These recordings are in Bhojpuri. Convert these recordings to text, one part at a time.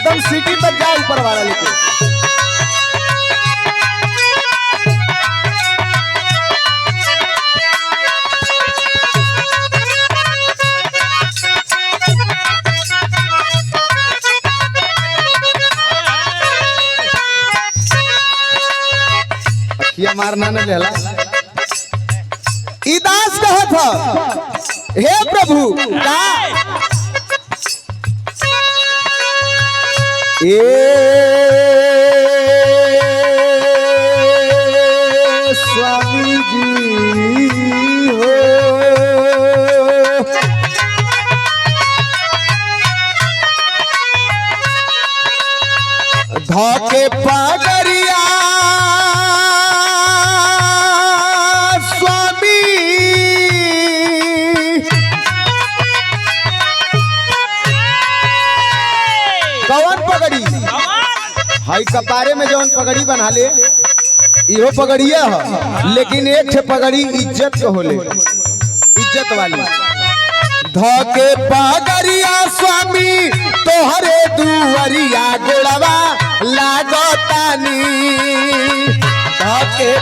एकदम सीटी पर जा ऊपर वाला लेके। अखिया मारना न लेला। इदास कहा था, हे प्रभु का स्वामी जी हो धोके पगरिया स्वामी कौन पगड़ी हाई कपारे में जौन पगड़ी बना ले इहो पगड़िया है, लेकिन एक ठे पगड़ी इज्जत के होले, इज्जत वाली। धोके पगड़िया स्वामी तोहरे दुआरिया गोड़वा लागतानी धोके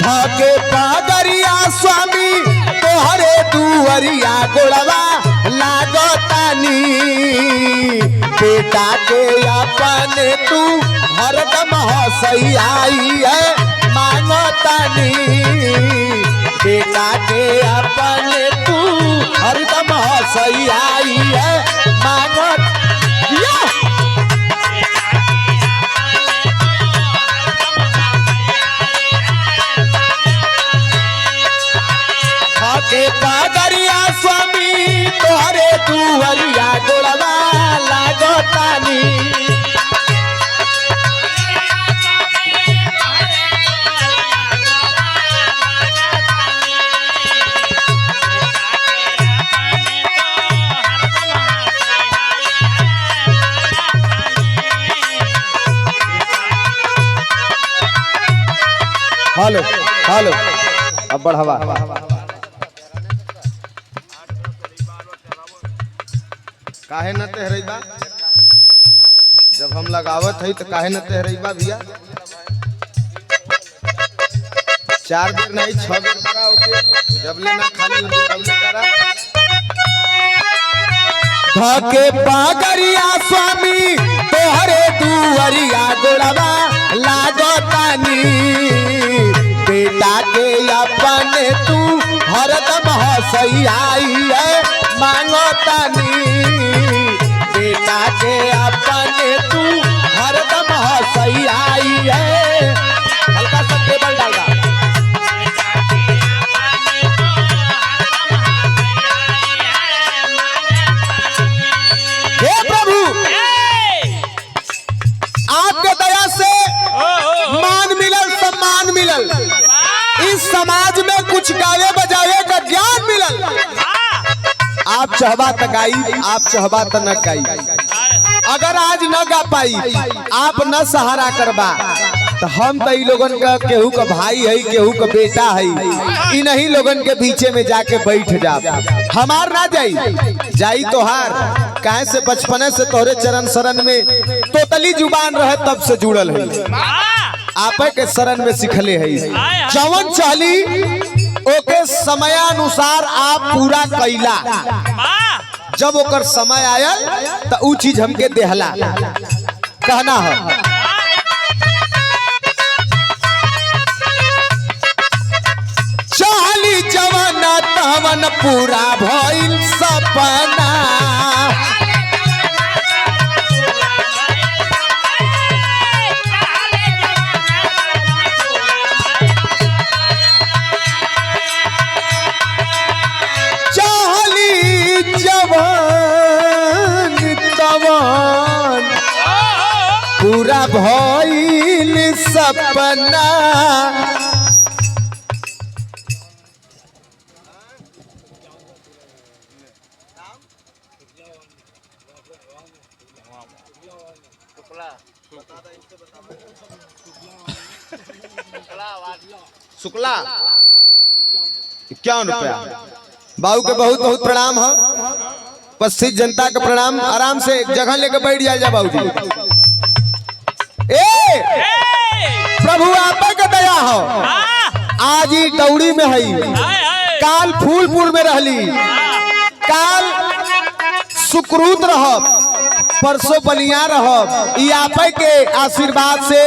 धोके पगड़िया स्वामी तोहरे दुआरिया गोड़वा लागतानी बेटा के अपने तू हरदम हंसैयाई है मांगतानी बेटा के अपने तू हरदम हंसैयाई है मांगत के पगड़िया स्वामी तोहरे दुआरिया गोड़वा लागतानी हेलो हेलो अब बढ़ावा काहे न तेहरैबा जब हम लगावत है तो काहे न तेहरैबा भैया 4 बेर नहीं 6 बेर करा ओके जब लेना खाली हो तब ले करा धोके पगड़िया स्वामी तोहरे दुआरिया गोड़वा लागतानी बेटा के अपने तू हरदम हंसैयाई है मांगतानी बेटा के अपने तू हरदम हंसैयाई है हल्का सा टेबल डालना हे प्रभु आपके दया से मान मिलल सम्मान मिलल इस समाज में कुछ गावे बजावे का ज्ञान मिलल आप चाहबा तो गाई आप चाहबा तो न गाई अगर आज न गा पाई आप न सहारा करबा तो हम तो लोगन का केहू का भाई है केहू का बेटा है इन्हीं लोगन के बीचे में जाके बैठ जा हमार ना जाई तोहार काहे से बचपने से तोहरे चरण शरण में तोतली जुबान रहे तब से जुड़ल है आप के शरण में सिखले है जवन चाली ओके समयानुसार आप पूरा कैला जब ओकर समय आयल तो उ चीज हमके देहला कहना है चाली जवाना तवन पूरा भइल सपना जवान तवान पूरा भइल सपना शुक्ला 51 रुपया। बाबू के बहुत बहुत प्रणाम है। उपस्थित जनता का प्रणाम। आराम से एक जगह लेके बैठ जाए बाबू जी। प्रभु आप का दया हो। आज ही दौड़ी में है, काल फूलपुर में रहली, काल सुकृत रहब, परसों बलिया रहब। आप के आशीर्वाद से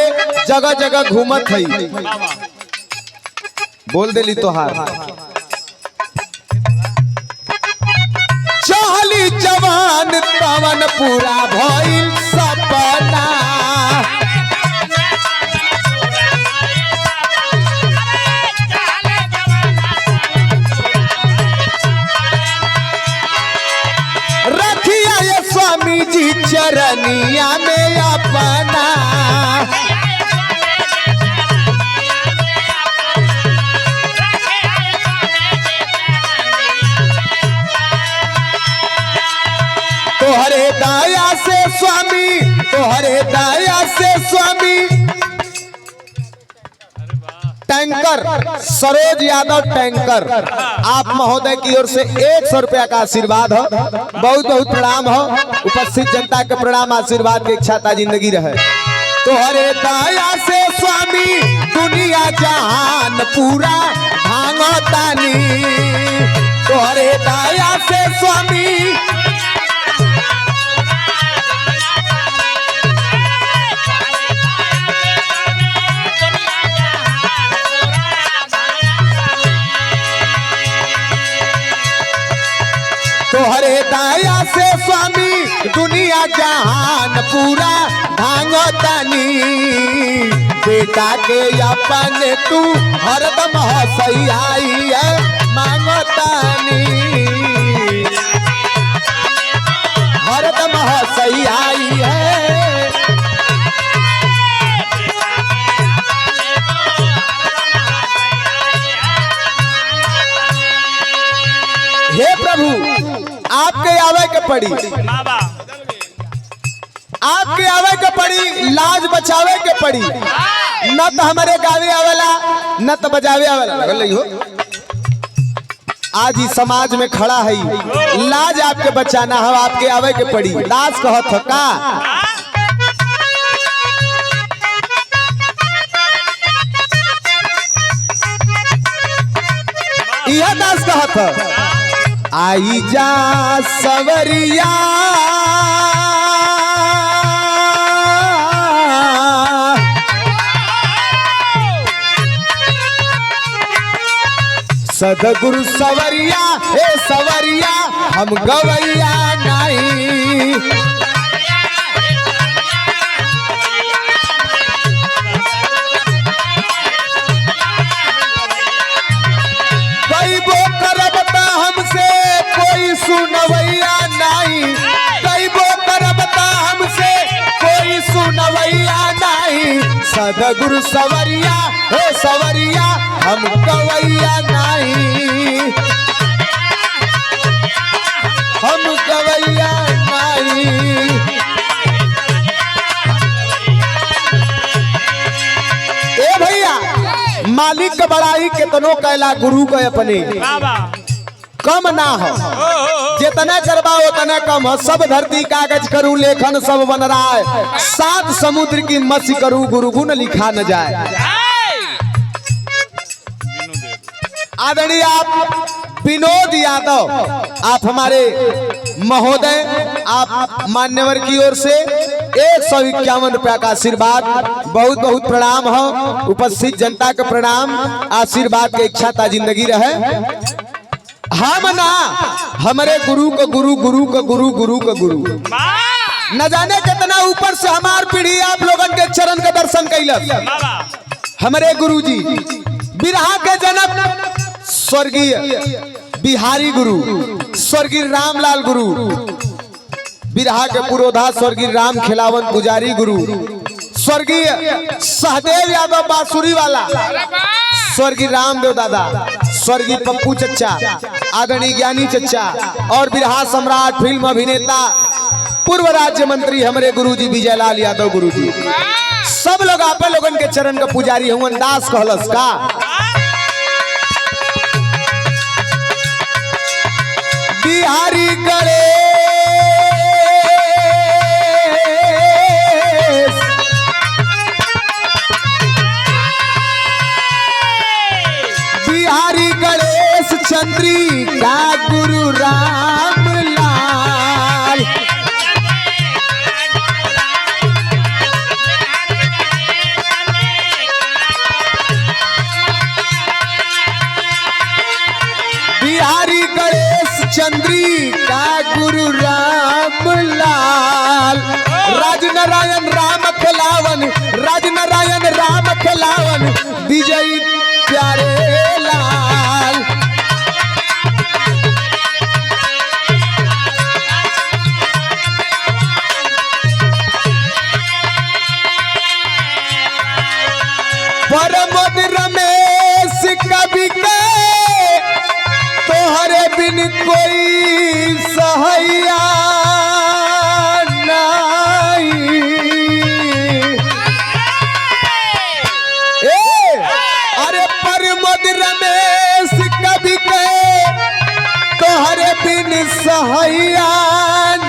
जगह जगह घूमत है। बोल देली तोहार चहली जवान तवन पूरा भइल सपना। रखिया ये स्वामी जी चरनिया में अपना। तोहरे दया से स्वामी, तोहरे दया से स्वामी। टैंकर सरोज यादव टैंकर, आप महोदय की ओर से 100 रुपया का आशीर्वाद हो। बहुत बहुत प्रणाम हो। उपस्थित जनता के प्रणाम, आशीर्वाद की इच्छा जिंदगी रहे। तोहरे दया से स्वामी दुनिया जहान पूरा भांगतानी। तोहरे दया से स्वामी तोहरे दया से स्वामी दुनिया जहान पूरा भांगतानी। बेटा के अपन तू हरदम हसैयाई है मांगतानी। हरदम हसैयाई है। हे प्रभु आपके आवे के पड़ी, आपके आवे के पड़ी, लाज बचावे के पड़ी। न तो हमारे गावे आवेला, न तो बजावे आवेला। हो आज ही समाज में खड़ा है, लाज आपके बचाना है, आपके आवे के पड़ी। दास कहत हो का यह दास कहत हो। आई जा सवरिया सदगुरु सवरिया, हे सवरिया हम गवैया नहीं। गईबो करबता हमसे कोई सुनवैया नहीं। गईबो करबता हमसे कोई सुनवैया नहीं। सदगुरु सवरिया, हे सवरिया हम गवैया नहीं। हम गवैया नहीं। ए भैया मालिक का बड़ाई कितनो कैला, गुरु को अपने कम ना हो। जितना करबा उतना कम हो। सब धरती कागज करूं, लेखन सब बन रहा है। 7 समुद्र की मसी करूं, गुरु गुण लिखा न जाए। आदरणीय आप विनोद यादव, आप हमारे महोदय, आप मान्यवर की ओर से 151 रुपया का आशीर्वाद। बहुत बहुत प्रणाम हो। उपस्थित जनता का प्रणाम, आशीर्वाद की इच्छा ता जिंदगी रहे। हम ना हमारे गुरु को गुरु, गुरु को गुरु, गुरु को गुरु। न जाने कितना ऊपर से हमार पीढ़ी आप लोगन के चरण के दर्शन कैलक। हमारे गुरु जी बिरहा के जनक स्वर्गीय बिहारी गुरु, स्वर्गीय रामलाल गुरु, बिरहा के पुरोधा स्वर्गीय राम खिलावन पुजारी गुरु, स्वर्गीय सहदेव यादव बांसुरी वाला, स्वर्गीय रामदेव दादा, स्वर्गीय पप्पू चच्चा, आदरणीय ज्ञानी चच्चा और बिरहा सम्राट फिल्म अभिनेता पूर्व राज्य मंत्री हमारे गुरुजी विजयलाल यादव गुरुजी सब लोग आपे लोगन के चरण का पुजारी हुआ दास कहलस का बिहारी गणेश बिहारी गणेश चंद्रिका गुरु राम लाल बिहारी गणेश चंद्रिका गुरु राम लाल राजनारायण राम खिलावन राजनारायण राम खिलावन विजयी प्यारे लाल परमोद रमेश कवि के तोहरे बिन कोई सहैया नहीं अरे परमोद रमेश कवि के तोहरे बिन सहैया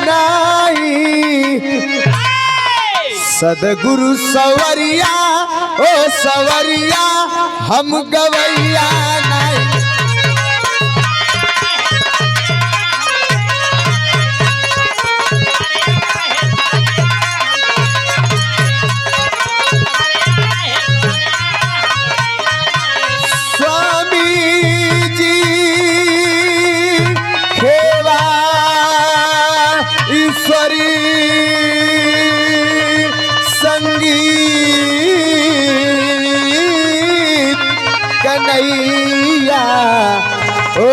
नहीं सदगुरु सवरिया ओ सवरिया हम गवैया नहीं कन्हैया ओ